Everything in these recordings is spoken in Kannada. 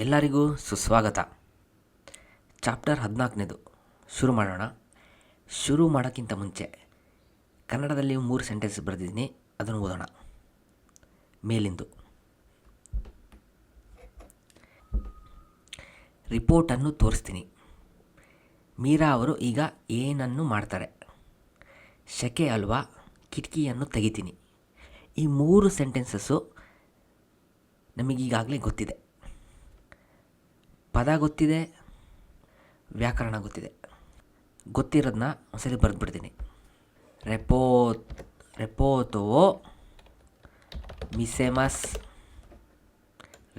ಎಲ್ಲರಿಗೂ ಸುಸ್ವಾಗತ. ಚಾಪ್ಟರ್ 14 ಶುರು ಮಾಡೋಣ. ಶುರು ಮಾಡೋಕ್ಕಿಂತ ಮುಂಚೆ ಕನ್ನಡದಲ್ಲಿ 3 ಸೆಂಟೆನ್ಸ್ ಬರೆದಿದ್ದೀನಿ, ಅದನ್ನು ಓದೋಣ. ಮೇಲಿಂದು ರಿಪೋರ್ಟನ್ನು ತೋರಿಸ್ತೀನಿ. ಮೀರಾ ಅವರು ಈಗ ಏನನ್ನು ಮಾಡ್ತಾರೆ? ಶೆಕೆ ಅಲ್ವಾ, ಕಿಟಕಿಯನ್ನು ತೆಗಿತೀನಿ. ಈ 3 ಸೆಂಟೆನ್ಸಸ್ಸು ನಮಗೀಗಾಗಲೇ ಗೊತ್ತಿದೆ. ಪದ ಗೊತ್ತಿದೆ, ವ್ಯಾಕರಣ ಗೊತ್ತಿದೆ. ಗೊತ್ತಿರೋದನ್ನ ಒಂದ್ಸರಿ ಬರೆದ್ಬಿಡ್ತೀನಿ. ರೆಪೋತೋ ಮಿಸೆಮಸ್,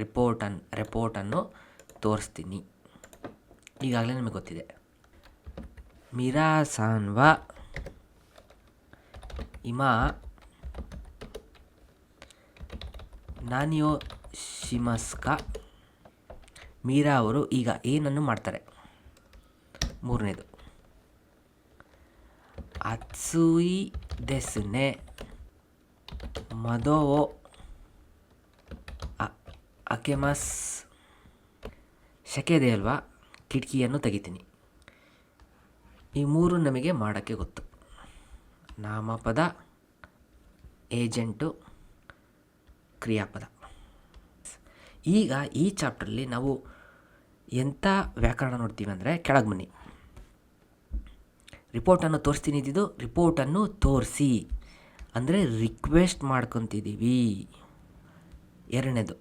ರಿಪೋರ್ಟನ್ನು ತೋರಿಸ್ತೀನಿ. ಈಗಾಗಲೇ ನಮಗೆ ಗೊತ್ತಿದೆ. ಮಿರಾ ಸಾನ್ವಾ ಇಮಾ ನಾನಿಯೋ ಶಿಮಸ್ಕ, ಮೀರಾ ಅವರು ಈಗ ಏನನ್ನು ಮಾಡ್ತಾರೆ? ಮೂರನೇದು ಅತ್ಸುಯಿ ಡೆಸ್ನೆ, ಮದೋ ಅಕೆಮಸ್, ಶೆಕೆ ಇದೆ ಅಲ್ವಾ, ಕಿಟಕಿಯನ್ನು ತೆಗಿತೀನಿ. ಈ 3 ನಮಗೆ ಮಾಡೋಕ್ಕೆ ಗೊತ್ತು. ನಾಮಪದ, ಏಜೆಂಟು, ಕ್ರಿಯಾಪದ. ಈಗ ಈ ಚಾಪ್ಟರ್ಲಿ ನಾವು ಎಂಥ ವ್ಯಾಕರಣ ನೋಡ್ತೀವಿ ಅಂದರೆ, ಕೆಳಗೆ ಬನ್ನಿ. ರಿಪೋರ್ಟನ್ನು ತೋರಿಸ್ತೀನಿ ಇದ್ದಿದ್ದು ರಿಪೋರ್ಟನ್ನು ತೋರಿಸಿ ಅಂದರೆ ರಿಕ್ವೆಸ್ಟ್ ಮಾಡ್ಕೊತಿದ್ದೀವಿ. ಎರಡನೇದು,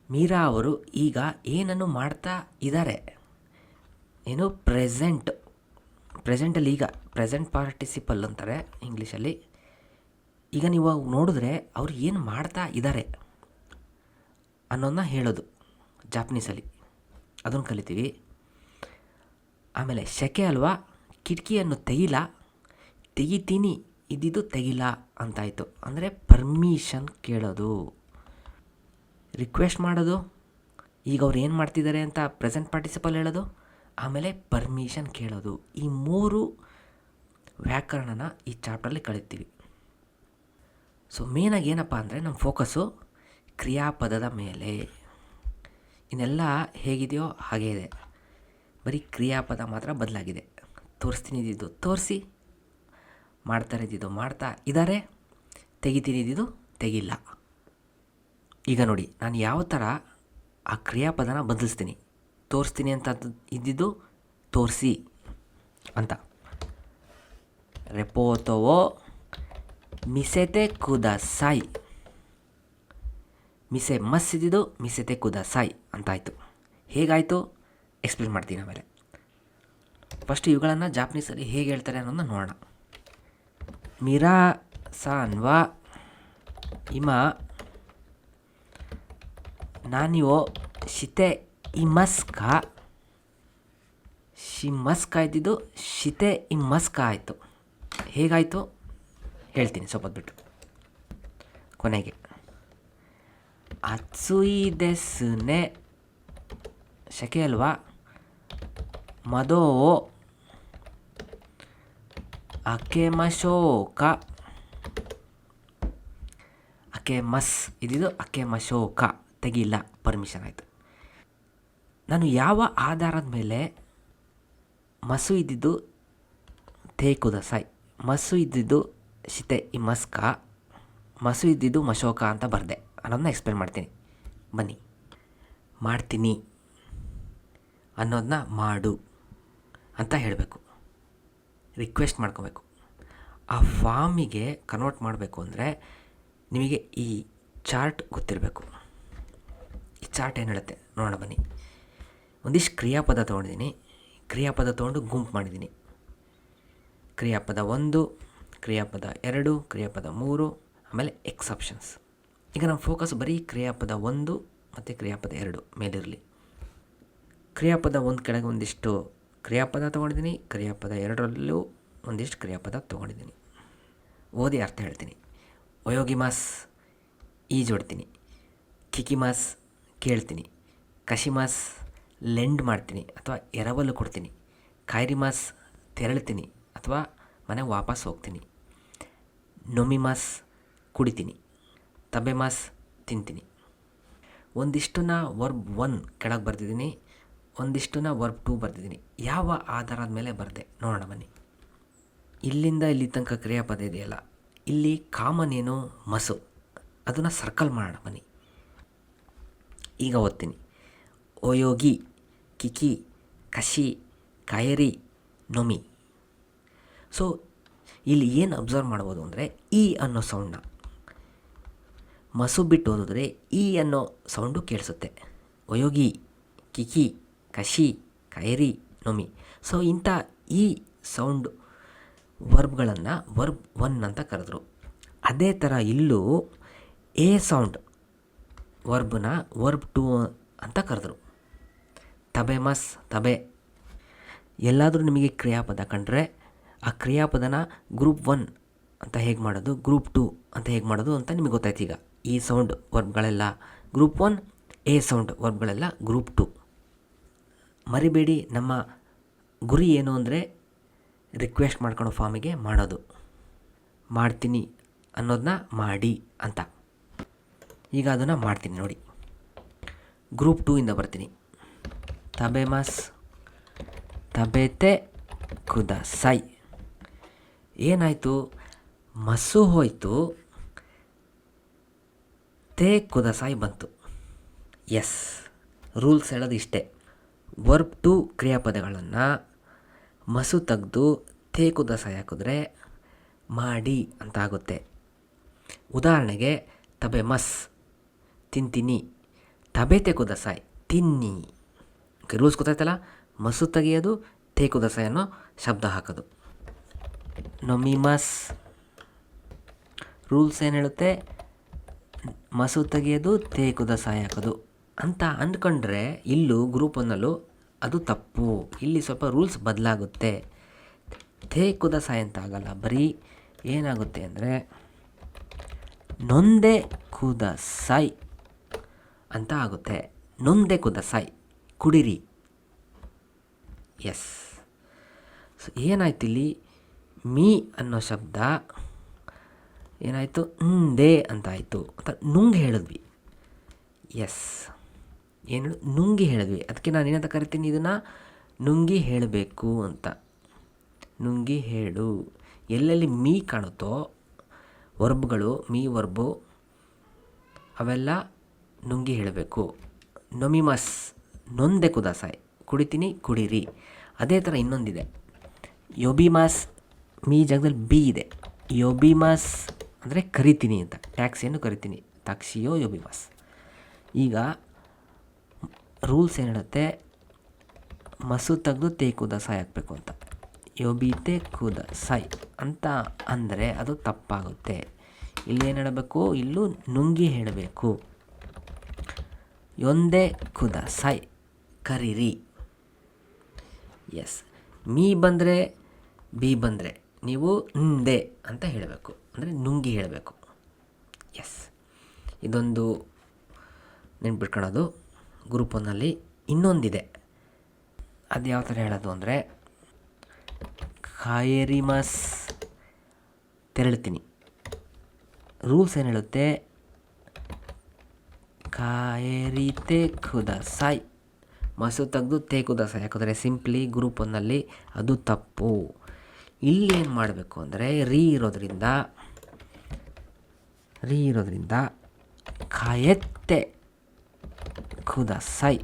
ಮೀರಾ ಅವರು ಈಗ ಏನನ್ನು ಮಾಡ್ತಾ ಇದ್ದಾರೆ? ಏನು? ಪ್ರೆಸೆಂಟಲ್ಲಿ ಈಗ ಪ್ರೆಸೆಂಟ್ ಪಾರ್ಟಿಸಿಪಲ್ ಅಂತಾರೆ ಇಂಗ್ಲೀಷಲ್ಲಿ. ಈಗ ನೀವು ನೋಡಿದ್ರೆ ಅವ್ರು ಏನು ಮಾಡ್ತಾ ಇದ್ದಾರೆ ಅನ್ನೋದನ್ನ ಹೇಳೋದು ಜಾಪನೀಸಲ್ಲಿ, ಅದನ್ನು ಕಲಿತೀವಿ. ಆಮೇಲೆ ಶೆಕೆ ಅಲ್ವಾ, ಕಿಟಕಿಯನ್ನು ತೆಗಿತೀನಿ ಇದ್ದಿದ್ದು ತೆಗಿಲ್ಲ ಅಂತಾಯಿತು. ಅಂದರೆ ಪರ್ಮಿಷನ್ ಕೇಳೋದು, ರಿಕ್ವೆಸ್ಟ್ ಮಾಡೋದು. ಈಗ ಅವ್ರು ಏನು ಮಾಡ್ತಿದ್ದಾರೆ ಅಂತ ಪ್ರೆಸೆಂಟ್ ಪಾರ್ಟಿಸಿಪಲ್ ಹೇಳೋದು, ಆಮೇಲೆ ಪರ್ಮಿಷನ್ ಕೇಳೋದು. ಈ 3 ವ್ಯಾಕರಣನ ಈ ಚಾಪ್ಟರ್ಲಿ ಕಲಿತೀವಿ. ಸೊ ಮೇನಾಗಿ ಏನಪ್ಪ ಅಂದರೆ ನಮ್ಮ ಫೋಕಸ್ಸು ಕ್ರಿಯಾಪದದ ಮೇಲೆ. ಇನ್ನೆಲ್ಲ ಹೇಗಿದೆಯೋ ಹಾಗೇ ಇದೆ, ಬರೀ ಕ್ರಿಯಾಪದ ಮಾತ್ರ ಬದಲಾಗಿದೆ. ತೋರಿಸ್ತೀನಿ ಇದ್ದಿದ್ದು ತೋರಿಸಿ, ಮಾಡ್ತಾರೆ ಇದ್ದಿದ್ದು ಮಾಡ್ತಾ ಇದ್ದಾರೆ, ತೆಗಿತೀನಿ ಇದ್ದಿದ್ದು ತೆಗಿಲ್ಲ. ಈಗ ನೋಡಿ, ನಾನು ಯಾವ ಥರ ಆ ಕ್ರಿಯಾಪದನ ಬದಲಿಸ್ತೀನಿ. ತೋರಿಸ್ತೀನಿ ಅಂತ ಇದ್ದಿದ್ದು ತೋರಿಸಿ ಅಂತ. ರೆಪೋತೋವೋ ಮಿಸೆತೆ ಕುದಸಾಯ್, ಮಿಸೆ ಮಸ್ ಇದ್ದಿದ್ದು ಮಿಸೆತೆ ಕುದಸಾಯ್ ಅಂತಾಯಿತು. ಹೇಗಾಯಿತು ಎಕ್ಸ್ಪ್ಲೇನ್ ಮಾಡ್ತೀನಿ ಆಮೇಲೆ. ಫಸ್ಟ್ ಇವುಗಳನ್ನು ಜಾಪನೀಸಲ್ಲಿ ಹೇಗೆ ಹೇಳ್ತಾರೆ ಅನ್ನೋದನ್ನ ನೋಡೋಣ. ಮಿರಾ ಸಾನ್ವಾ ಇಮಾ ನಾನಿಯೋ ಶಿತೆ ಇಮಸ್ಕ, ಶಿಮಸ್ಕ ಇದ್ದಿದ್ದು ಶಿತೆ ಇಮಸ್ಕ ಆಯಿತು. ಹೇಗಾಯಿತು ಹೇಳ್ತೀನಿ ಸ್ವಲ್ಪ ಬಿಟ್ಟು. ಕೊನೆಗೆ ಅತ್ಸುಯಿ ಡೆಸ್ನೆ, ಶೆಕೆ ಅಲ್ವಾ, ಮದೋ ಅಕೆಮಶೋಕ, ಅಕೆಮಸ್ ಇದ್ದಿದ್ದು ಅಕೆಮಶೋಕ, ತೆಗಿಲ್ಲ, ಪರ್ಮಿಷನ್ ಆಯಿತು. ನಾನು ಯಾವ ಆಧಾರದ ಮೇಲೆ ಮಸು ಇದ್ದಿದ್ದು ತೇಕುದಸಾಯ್, ಮಸು ಇದ್ದಿದ್ದು ಶಿತೆ ಇಮಸ್ಕ, ಮಸು ಇದ್ದಿದ್ದು ಮಶೋಕ ಅಂತ ಬರೆದೆ ಅನ್ನೋದನ್ನ ಎಕ್ಸ್ಪ್ಲೇನ್ ಮಾಡ್ತೀನಿ. ಬನ್ನಿ. ಮಾಡ್ತೀನಿ ಅನ್ನೋದನ್ನ ಮಾಡು ಅಂತ ಹೇಳಬೇಕು, ರಿಕ್ವೆಸ್ಟ್ ಮಾಡ್ಕೋಬೇಕು. ಆ ಫಾರ್ಮಿಗೆ ಕನ್ವರ್ಟ್ ಮಾಡಬೇಕು ಅಂದರೆ ನಿಮಗೆ ಈ ಚಾರ್ಟ್ ಗೊತ್ತಿರಬೇಕು. ಈ ಚಾರ್ಟ್ ಏನು ಹೇಳುತ್ತೆ ನೋಡೋಣ ಬನ್ನಿ. ಒಂದಿಷ್ಟು ಕ್ರಿಯಾಪದ ತೊಗೊಂಡಿದ್ದೀನಿ, ಕ್ರಿಯಾಪದ ತೊಗೊಂಡು ಗುಂಪು ಮಾಡಿದ್ದೀನಿ. ಕ್ರಿಯಾಪದ 1, ಕ್ರಿಯಾಪದ 2, ಕ್ರಿಯಾಪದ 3, ಆಮೇಲೆ ಎಕ್ಸೆಪ್ಷನ್ಸ್. ಈಗ ನಮ್ಮ ಫೋಕಸ್ ಬರೀ ಕ್ರಿಯಾಪದ 1 ಮತ್ತು ಕ್ರಿಯಾಪದ 2 ಮೇಲಿರಲಿ. ಕ್ರಿಯಾಪದ 1 ಕೆಳಗೆ ಒಂದಿಷ್ಟು ಕ್ರಿಯಾಪದ ತೊಗೊಂಡಿದ್ದೀನಿ, ಕ್ರಿಯಾಪದ 2ರಲ್ಲೂ ಒಂದಿಷ್ಟು ಕ್ರಿಯಾಪದ ತೊಗೊಂಡಿದ್ದೀನಿ. ಓದಿ ಅರ್ಥ ಹೇಳ್ತೀನಿ. ಒಯೋಗಿಮಾಸ್ ಈಜೊಡ್ತೀನಿ, ಕಿಕಿಮಾಸ್ ಕೇಳ್ತೀನಿ, ಕಶಿಮಾಸ್ ಲೆಂಡ್ ಮಾಡ್ತೀನಿ ಅಥವಾ ಎರವಲು ಕೊಡ್ತೀನಿ, ಕೈರಿಮಾಸ್ ತೆರಳ್ತೀನಿ ಅಥವಾ ಮನೆಗೆ ವಾಪಸ್ ಹೋಗ್ತೀನಿ, ನೊಮಿಮಾಸ್ ಕುಡಿತೀನಿ, ತಬೆಮಾಸ್ ತಿಂತೀನಿ. ಒಂದಿಷ್ಟನ್ನ ವರ್ಬ್ 1 ಕೆಳಗೆ ಬರ್ತಿದ್ದೀನಿ, ಒಂದಿಷ್ಟನ್ನ ವರ್ಬ್ 2 ಬರ್ತಿದ್ದೀನಿ. ಯಾವ ಆಧಾರದ ಮೇಲೆ ಬರೆದೆ ನೋಡೋಣ ಬನ್ನಿ. ಇಲ್ಲಿಂದ ಇಲ್ಲಿ ತನಕ ಕ್ರಿಯಾಪದ ಇದೆಯಲ್ಲ, ಇಲ್ಲಿ ಕಾಮನ್ ಏನು ಮಸು, ಅದನ್ನು ಸರ್ಕಲ್ ಮಾಡೋಣ ಬನ್ನಿ. ಈಗ ಓದ್ತೀನಿ. ಓಯೋಗಿ, ಕಿಕಿ, ಕಶಿ, ಕಾಯರಿ, ನೊಮಿ. ಸೊ ಇಲ್ಲಿ ಏನು ಅಬ್ಸರ್ವ್ ಮಾಡ್ಬೋದು ಅಂದರೆ ಇ ಅನ್ನೋ ಸೌಂಡನ್ನ ಮಸು ಬಿಟ್ಟು ಓದಿದ್ರೆ ಇ ಅನ್ನೋ ಸೌಂಡು ಕೇಳಿಸುತ್ತೆ. ಒಯೋಗಿ, ಕಿಕಿ, ಕಶಿ, ಕೈರಿ, ನೊಮಿ. ಸೊ ಇಂಥ ಈ ಸೌಂಡ್ ವರ್ಬ್ಗಳನ್ನು ವರ್ಬ್ 1 ಅಂತ ಕರೆದ್ರು. ಅದೇ ಥರ ಇಲ್ಲೂ ಎ ಸೌಂಡ್ ವರ್ಬ್ನ ವರ್ಬ್ 2 ಅಂತ ಕರೆದ್ರು. ತಬೆ ಮಸ್, ತಬೆ. ಎಲ್ಲಾದರೂ ನಿಮಗೆ ಕ್ರಿಯಾಪದ ಕಂಡ್ರೆ ಆ ಕ್ರಿಯಾಪದನ ಗ್ರೂಪ್ 1 ಅಂತ ಹೇಗೆ ಮಾಡೋದು, ಗ್ರೂಪ್ 2 ಅಂತ ಹೇಗೆ ಮಾಡೋದು ಅಂತ ನಿಮಗೆ ಗೊತ್ತಾಯ್ತು. ಈಗ ಈ ಸೌಂಡ್ ವರ್ಬ್ಗಳೆಲ್ಲ ಗ್ರೂಪ್ 1, ಎ ಸೌಂಡ್ ವರ್ಬ್ಗಳೆಲ್ಲ ಗ್ರೂಪ್ 2. ಮರಿಬೇಡಿ, ನಮ್ಮ ಗುರಿ ಏನು ಅಂದರೆ ರಿಕ್ವೆಸ್ಟ್ ಮಾಡ್ಕೊಳ್ಳೋ ಫಾರ್ಮಿಗೆ ಮಾಡೋದು. ಮಾಡ್ತೀನಿ ಅನ್ನೋದನ್ನ ಮಾಡಿ ಅಂತ. ಈಗ ಅದನ್ನು ಮಾಡ್ತೀನಿ ನೋಡಿ. ಗ್ರೂಪ್ 2 ಇಂದ ಬರ್ತೀನಿ. ತಬೆಮಸ್, ತಬೇತೆ ಕುದಸೈ. ಏನಾಯಿತು, ಮಸ್ಸು ಹೋಯಿತು, ತೇ ಕುದಸಾಯಿ ಬಂತು. ಎಸ್, ರೂಲ್ಸ್ ಹೇಳೋದು ಇಷ್ಟೇ. ವರ್ಬ್ 2 ಕ್ರಿಯಾಪದಗಳನ್ನು ಮಸು ತೆಗೆದು ತೇ ಕುದಸಾಯಿ ಹಾಕಿದ್ರೆ ಮಾಡಿ ಅಂತ ಆಗುತ್ತೆ. ಉದಾಹರಣೆಗೆ ತಬೆ ಮಸ್ ತಿಂತೀನಿ, ತಬೇತೆ ಕುದಸಾಯಿ ತಿನ್ನಿ. ರೂಲ್ಸ್ ಗೊತ್ತಾಯ್ತಲ್ಲ, ಮಸು ತೆಗೆಯೋದು, ತೇ ಕುದಸಾಯಿ ಅನ್ನೋ ಶಬ್ದ ಹಾಕೋದು. ನೊಮಿಮಸ್ ರೂಲ್ಸ್ ಏನು ಹೇಳುತ್ತೆ, ಮಸು ತೆಗೆಯೋದು, ತೇ ಕುದಸಾಯಿ ಹಾಕೋದು ಅಂತ ಅಂದ್ಕೊಂಡ್ರೆ ಇಲ್ಲೂ ಗ್ರೂಪ್ 1ನಲ್ಲೂ ಅದು ತಪ್ಪು. ಇಲ್ಲಿ ಸ್ವಲ್ಪ ರೂಲ್ಸ್ ಬದಲಾಗುತ್ತೆ. ತೇ ಕುದಸಾಯಿ ಅಂತ ಆಗಲ್ಲ, ಬರೀ ಏನಾಗುತ್ತೆ ಅಂದರೆ ನೊಂದೆ ಕುದಸಾಯಿ ಅಂತ ಆಗುತ್ತೆ. ನೊಂದೆ ಕುದಸಾಯಿ, ಕುಡಿರಿ. ಎಸ್. ಸೊ ಏನಾಯ್ತು ಇಲ್ಲಿ, ಮೀ ಅನ್ನೋ ಶಬ್ದ ಏನಾಯಿತು, ದೇ ಅಂತ ಆಯಿತು, ಅಂತ ನುಂಗಿ ಹೇಳಿದ್ವಿ. ಎಸ್, ಏನು ನುಂಗಿ ಹೇಳಿದ್ವಿ. ಅದಕ್ಕೆ ನಾನು ಏನಂತ ಕರಿತೀನಿ ಇದನ್ನು, ನುಂಗಿ ಹೇಳಬೇಕು ಅಂತ. ನುಂಗಿ ಹೇಳು. ಎಲ್ಲೆಲ್ಲಿ ಮೀ ಕಾಣುತ್ತೋ ವರ್ಬ್ಗಳು, ಮೀ ವರ್ಬು ಅವೆಲ್ಲ ನುಂಗಿ ಹೇಳಬೇಕು. ನೊಮಿಮಸ್ ನೊಂದೆ ಕುದಸಾಯಿ, ಕುಡಿತೀನಿ, ಕುಡೀರಿ. ಅದೇ ಥರ ಇನ್ನೊಂದಿದೆ, ಯೋಬಿಮಾಸ್. ಮೀ ಜಾಗದಲ್ಲಿ ಬಿ ಇದೆ. ಯೋಬಿಮಾಸ್ ಅಂದರೆ ಕರಿತೀನಿ ಅಂತ, ಟ್ಯಾಕ್ಸಿಯನ್ನು ಕರಿತೀನಿ, ತಾಕ್ಷಿಯೋ ಯೋಬಿಮಾಸ್. ಈಗ ರೂಲ್ಸ್ ಏನು ಹೇಳುತ್ತೆ, ಮಸು ತೆಗೆದು ತೇ ಕುದಸಾಯಿ ಹಾಕಬೇಕು ಅಂತ. ಯೋಬಿತೆ ಕುದಸಾಯಿ ಅಂತ ಅಂದರೆ ಅದು ತಪ್ಪಾಗುತ್ತೆ. ಇಲ್ಲಿ ಏನು ಹೇಳಬೇಕು, ಇಲ್ಲೂ ನುಂಗಿ ಹೇಳಬೇಕು. ಯೊಂದೆ ಕುದಸಾಯಿ ಕರೀರಿ. ಎಸ್, ಮೀ ಬಂದರೆ ಬಿ ಬಂದರೆ ನೀವು ದೇ ಅಂತ ಹೇಳಬೇಕು, ಅಂದರೆ ನುಂಗಿ ಹೇಳಬೇಕು. ಎಸ್, ಇದೊಂದು ನೆನ್ಪಿಟ್ಕೊಳ್ಳೋದು. ಗ್ರೂಪ್ 1ನಲ್ಲಿ ಇನ್ನೊಂದಿದೆ, ಅದು ಯಾವ ಥರ ಹೇಳೋದು ಅಂದರೆ ಕಾಯರಿಮಸ್ ತೆರಳ್ತೀನಿ. ರೂಲ್ಸ್ ಏನು ಹೇಳುತ್ತೆ, ಕಾಯರಿತೆ ಕುದಸಾಯಿ ಮಸು ತೆಗೆದು ತೇ ಕುದಸಾಯಿ ಹಾಕಿದ್ರೆ ಸಿಂಪ್ಲಿ ಗ್ರೂಪ್ 1ನಲ್ಲಿ ಅದು ತಪ್ಪು. ಇಲ್ಲಿ ಏನು ಮಾಡಬೇಕು ಅಂದರೆ ರೀ ಇರೋದ್ರಿಂದ ಕಾಯತ್ತೆ ಕುದಸಾಯಿ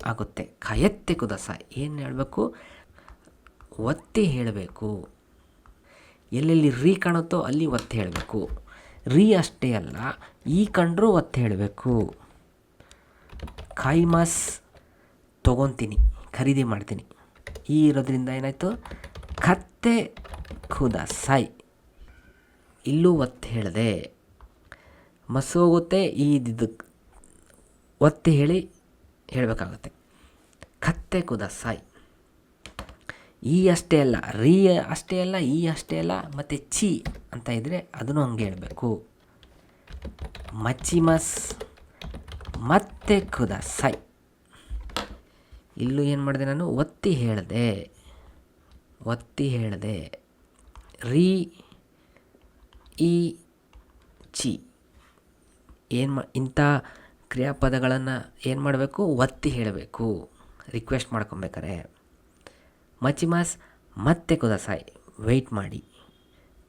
ಆಗುತ್ತೆ. ಕಾಯತ್ತೆ ಕುದಸಾಯಿ ಏನು ಹೇಳಬೇಕು, ಒತ್ತಿ ಹೇಳಬೇಕು. ಎಲ್ಲೆಲ್ಲಿ ರೀ ಕಾಣುತ್ತೋ ಅಲ್ಲಿ ಒತ್ತಿ ಹೇಳಬೇಕು. ರೀ ಅಷ್ಟೇ ಅಲ್ಲ, ಈ ಕಂಡ್ರೂ ಒತ್ತಿ ಹೇಳಬೇಕು. ಕಾಯಿಮಸ್ ತೊಗೊತೀನಿ, ಖರೀದಿ ಮಾಡ್ತೀನಿ. ಈ ಇರೋದ್ರಿಂದ ಏನಾಯಿತು, ಕತ್ತೆ ಕುದಸಾಯಿ, ಇಲ್ಲೂ ಒತ್ತಿ ಹೇಳಿದೆ. ಮಸ್ಸು ಹೋಗುತ್ತೆ, ಇದು ಒತ್ತಿ ಹೇಳಬೇಕಾಗುತ್ತೆ. ಕತ್ತೆ ಕುದಸಾಯಿ. ಈ ಅಷ್ಟೇ ಅಲ್ಲ, ರೀ ಅಷ್ಟೇ ಅಲ್ಲ, ಈ ಅಷ್ಟೇ ಅಲ್ಲ, ಮತ್ತು ಚಿ ಅಂತ ಇದ್ದರೆ ಅದನ್ನು ಹಂಗೆ ಹೇಳಬೇಕು. ಮಚ್ಚಿಮಸ್ ಮತ್ತೆ ಕುದಸಾಯಿ. ಇಲ್ಲೂ ಏನು ಮಾಡಿದೆ ನಾನು, ಒತ್ತಿ ಹೇಳಿದೆ. ರೀ ಈ ಚಿ ಇಂಥ ಕ್ರಿಯಾಪದಗಳನ್ನು ಏನು ಮಾಡಬೇಕು, ಒತ್ತಿ ಹೇಳಬೇಕು, ರಿಕ್ವೆಸ್ಟ್ ಮಾಡ್ಕೊಬೇಕಾರೆ. ಮಚಿಮಾಸ್ ಮತ್ತೆ ಕುದಸಾಯ್, ವೆಯ್ಟ್ ಮಾಡಿ,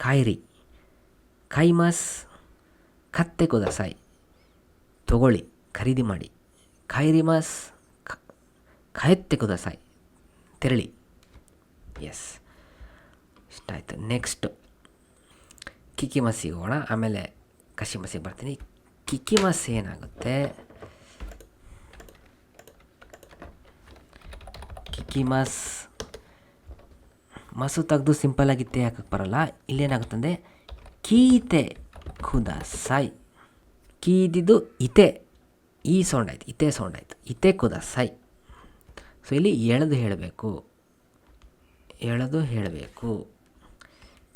ಕಾಯಿರಿ. ಕೈಮಾಸ್ ಕತ್ತೆ ಕುದಸಾಯ್, ತಗೊಳ್ಳಿ, ಖರೀದಿ ಮಾಡಿ. ಖೈರಿಮಾಸ್ ಖಾಯತ್ತೆ ಕುದಸಾಯ್, ತೆರಳಿ. ಎಸ್, ಇಷ್ಟ ಆಯಿತು. ನೆಕ್ಸ್ಟ್ ಕಿಕಿಮಸಿಗೆ ಹೋಗೋಣ, ಆಮೇಲೆ ಕಶಿಮಸಿಗೆ ಬರ್ತೀನಿ. ಕಿಕಿಮಸ್ ಏನಾಗುತ್ತೆ, ಕಿಕಿಮಸ್ ಮಸು ತೆಗೆದು ಸಿಂಪಲ್ಲಾಗಿ ಇತ್ತೆ ಹಾಕಕ್ಕೆ ಬರಲ್ಲ. ಇಲ್ಲೇನಾಗುತ್ತಂದರೆ ಕೀತೆ ಕುದಸಾಯ್, ಕೀದಿದ್ದು ಇತೆ, ಈ ಸೌಂಡ್ ಆಯಿತು, ಇತೆ ಸೌಂಡ್ ಆಯಿತು, ಇತೆ ಕುದಸಾಯ್. ಸೊ ಇಲ್ಲಿ ಎಳೆದು ಹೇಳಬೇಕು, ಎಳೆದು ಹೇಳಬೇಕು.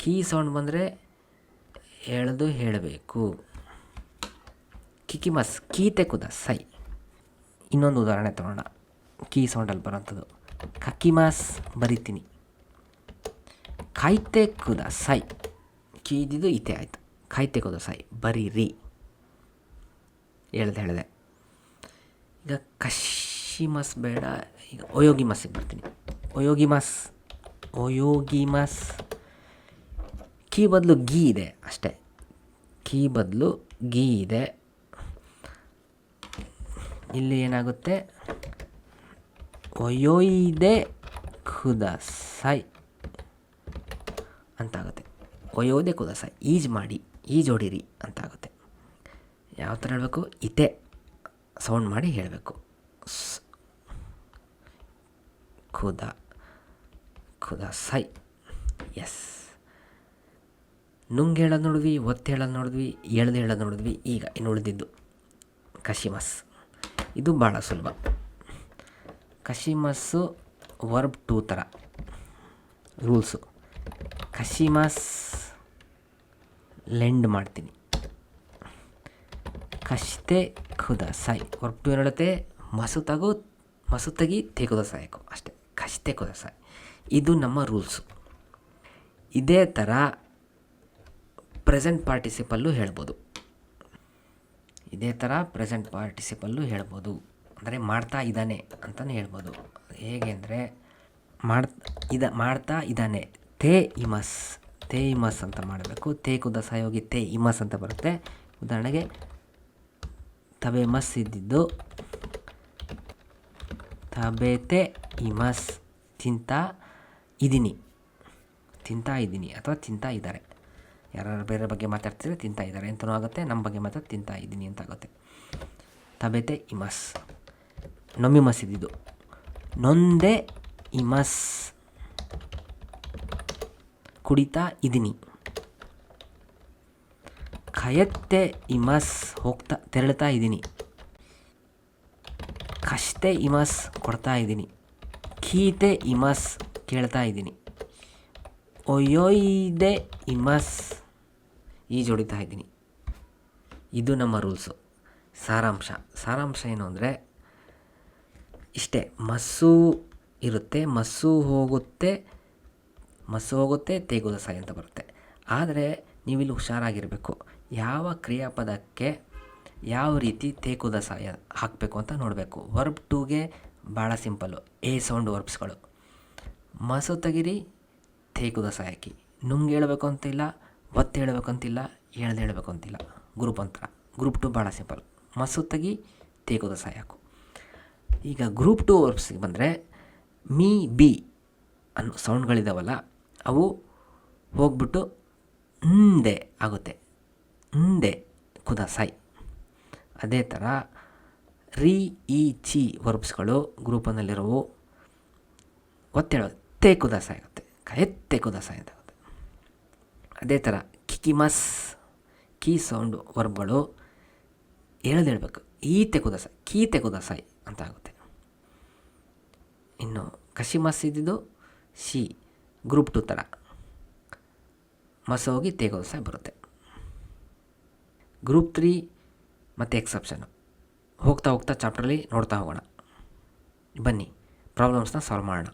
ಕೀ ಸೌಂಡ್ ಬಂದರೆ ಎಳೆದು ಹೇಳಬೇಕು. ಕಿಕಿಮಸ್ ಕೀತೆ ಕುದಸಾಯ್. ಇನ್ನೊಂದು ಉದಾಹರಣೆ ತಗೋಣ, ಕೀ ಸೌಂಡಲ್ಲಿ ಬರೋಂಥದ್ದು. ಕಕಿಮಾಸ್ ಬರಿತೀನಿ, ಕಾಯ್ತೆ ಕುದಸಾಯ್, ಕೀದಿದ್ದು ಇತೆ ಆಯಿತು, ಕಾಯ್ತೆ ಕುದಸಾಯ್ ಬರೀರಿ, ಹೇಳಿದೆ. ಈಗ ಕಶಿಮಸ್ ಬೇಡ, ಈಗ ಒಯೋಗಿಮಸ್ಸಿಗೆ ಬರ್ತೀನಿ. ಒಯೋಗಿಮಸ್ ಕೀ ಬದಲು ಗೀ ಇದೆ ಅಷ್ಟೇ, ಕೀ ಬದಲು ಗೀ ಇದೆ. ಇಲ್ಲಿ ಏನಾಗುತ್ತೆ, ಒಯೋಯಿದೆ ಕುದಸಾಯ್ ಅಂತಾಗುತ್ತೆ. ಒಯೋದೆ ಕುದಸಾಯ್, ಈಜು ಮಾಡಿ, ಈಜೊಡಿರಿ ಅಂತಾಗುತ್ತೆ. ಯಾವ ಥರ ಹೇಳಬೇಕು, ಇತೆ ಸೌಂಡ್ ಮಾಡಿ ಹೇಳಬೇಕು. ಕುದಸಾಯ್. ಎಸ್, ನುಂಗ್ ಹೇಳೋದು ನೋಡಿದ್ವಿ, ಒತ್ತು ಹೇಳೋದು ನೋಡಿದ್ವಿ, ಎಳ್ದು ಹೇಳೋದು ನೋಡಿದ್ವಿ. ಈಗ ಇನ್ನು ಉಳಿದಿದ್ದು ಕಶಿಮಸ್. ಇದು ಭಾಳ ಸುಲಭ. ಕಶಿಮಸ್ಸು ವರ್ಬ್ 2 ಥರ ರೂಲ್ಸು. ಕಶಿಮಸ್ ಲೆಂಡ್ ಮಾಡ್ತೀನಿ, ಕಶಿತೆ ಕುದಸಾಯ್. ವರ್ಬ್ 2 ಏನು ಹೇಳುತ್ತೆ, ಮಸು ತೆಗಿ ಕುದಸಾಯಕು ಅಷ್ಟೇ, ಕಶಿತೆ ಕುದಸಾಯ್. ಇದು ನಮ್ಮ ರೂಲ್ಸು. ಇದೇ ಥರ ಪ್ರೆಸೆಂಟ್ ಪಾರ್ಟಿಸಿಪಲ್ಲು ಹೇಳ್ಬೋದು. ಅಂದರೆ ಮಾಡ್ತಾ ಇದ್ದಾನೆ ಅಂತಲೇ ಹೇಳ್ಬೋದು. ಹೇಗೆ ಅಂದರೆ ಮಾಡ್ತಾ ಇದ್ದಾನೆ, ತೇ ಇಮಸ್ ಅಂತ ಮಾಡಬೇಕು. ತೇ ಕುದಸಾಯ್ ಹೋಗಿ ತೇ ಇಮಸ್ ಅಂತ ಬರುತ್ತೆ. ಉದಾಹರಣೆಗೆ ತಬೆ ಮಸ್ ಇದ್ದಿದ್ದು ತಬೇತೆ ಇಮಸ್, ತಿಂತಾ ಇದ್ದೀನಿ ಅಥವಾ ತಿಂತಾ ಇದ್ದಾರೆ. ಯಾರು ಬೇರೆ ಬಗ್ಗೆ ಮಾತಾಡ್ತಿದ್ರೆ ತಿಂತಾ ಇದ್ದಾರೆ ಅಂತಲೂ ಆಗುತ್ತೆ, ನಮ್ಮ ಬಗ್ಗೆ ಮಾತ್ರ ತಿಂತಾ ಇದ್ದೀನಿ ಅಂತ ಆಗುತ್ತೆ. ತಬೇತೆ ಇಮಸ್. ನೊಮಿಮಸ್ ಇದ್ದಿದ್ದು ನೊಂದೆ ಇಮಸ್, ಕುಡಿತಾ ಇದ್ದೀನಿ. ಖಯತ್ತೆ ಇಮಸ್, ತೆರಳ್ತಾ ಇದ್ದೀನಿ. ಕಷ್ಟೆ ಇಮಸ್, ಕೊಡ್ತಾ ಇದ್ದೀನಿ. ಕೀತೆ ಇಮಸ್, ಕೇಳ್ತಾ ಇದ್ದೀನಿ. ಒಯೋಯ್ದೆ ಇಮಸ್, ಈಜೊಡಿತಾ ಇದ್ದೀನಿ. ಇದು ನಮ್ಮ ರೂಲ್ಸು. ಸಾರಾಂಶ ಏನು ಅಂದರೆ ಇಷ್ಟೇ. ಮಸ್ಸು ಇರುತ್ತೆ, ಮಸ್ಸು ಹೋಗುತ್ತೆ ತೇ ಕುದಸಾಯ್ ಅಂತ ಬರುತ್ತೆ. ಆದರೆ ನೀವಿಲ್ಲಿ ಹುಷಾರಾಗಿರಬೇಕು, ಯಾವ ಕ್ರಿಯಾಪದಕ್ಕೆ ಯಾವ ರೀತಿ ತೇ ಕುದಸಾಯ ಹಾಕಬೇಕು ಅಂತ ನೋಡಬೇಕು. ವರ್ಬ್ 2ಗೆ ಭಾಳ ಸಿಂಪಲ್ಲು, ಎ ಸೌಂಡ್ ವರ್ಬ್ಸ್ಗಳು. ಮಸು ತೆಗಿರಿ, ತೇ ಕುದಸಾಯ್ ಹಾಕಿ. ನುಂಗ್ ಹೇಳಬೇಕು ಅಂತಿಲ್ಲ, ಒತ್ತು ಹೇಳಬೇಕು ಅಂತಿಲ್ಲ, ಎಳ್ದು ಹೇಳಬೇಕು ಅಂತಿಲ್ಲ. ಗ್ರೂಪ್ 2 ಭಾಳ ಸಿಂಪಲ್. ಮಸು ತೆಗಿ, ತೇ ಕುದಸಾಯ್ ಹಾಕು. ಈಗ ಗ್ರೂಪ್ 2 ವರ್ಬ್ಸ್ಗೆ ಬಂದರೆ ಮೀ ಬಿ ಅನ್ನೋ ಸೌಂಡ್ಗಳಿದಾವಲ್ಲ, ಅವು ಹೋಗ್ಬಿಟ್ಟು ಹಿಂದೆ ಆಗುತ್ತೆ, ಹಿಂದೆ ಕುದಸಾಯ್. ಅದೇ ಥರ ರೀ ಈ ಚಿ ವರ್ಬ್ಸ್ಗಳು ಗ್ರೂಪ್ 1ನಲ್ಲಿರೋವು ಒತ್ತೇಳೋದು ತೇ ಕುದಸಾಯ್ ಆಗುತ್ತೆ, ಕಯತ್ತೆ ಕುದಸಾಯ್ ಅಂತ ಆಗುತ್ತೆ. ಅದೇ ಥರ ಕಿಕಿಮಸ್ ಕೀ ಸೌಂಡ್ ವರ್ಬ್ಗಳು ಹೇಳಬೇಕು, ಈತೆ ಕುದಸಾಯ್, ಕೀತೆ ಕುದಸಾಯ್ ಅಂತ ಆಗುತ್ತೆ. ಇನ್ನು ಕಶಿಮಸ್ ಇದ್ದಿದ್ದು ಶಿ ಗ್ರೂಪ್ 2 ಥರ ಮಸ ಹೋಗಿ ತೇ ಕುದಸಾಯ್ ಬರುತ್ತೆ. ಗ್ರೂಪ್ 3 ಮತ್ತು ಎಕ್ಸೆಪ್ಷನು ಹೋಗ್ತಾ ಚಾಪ್ಟ್ರಲ್ಲಿ ನೋಡ್ತಾ ಹೋಗೋಣ. ಬನ್ನಿ ಪ್ರಾಬ್ಲಮ್ಸ್ನ ಸಾಲ್ವ್ ಮಾಡೋಣ.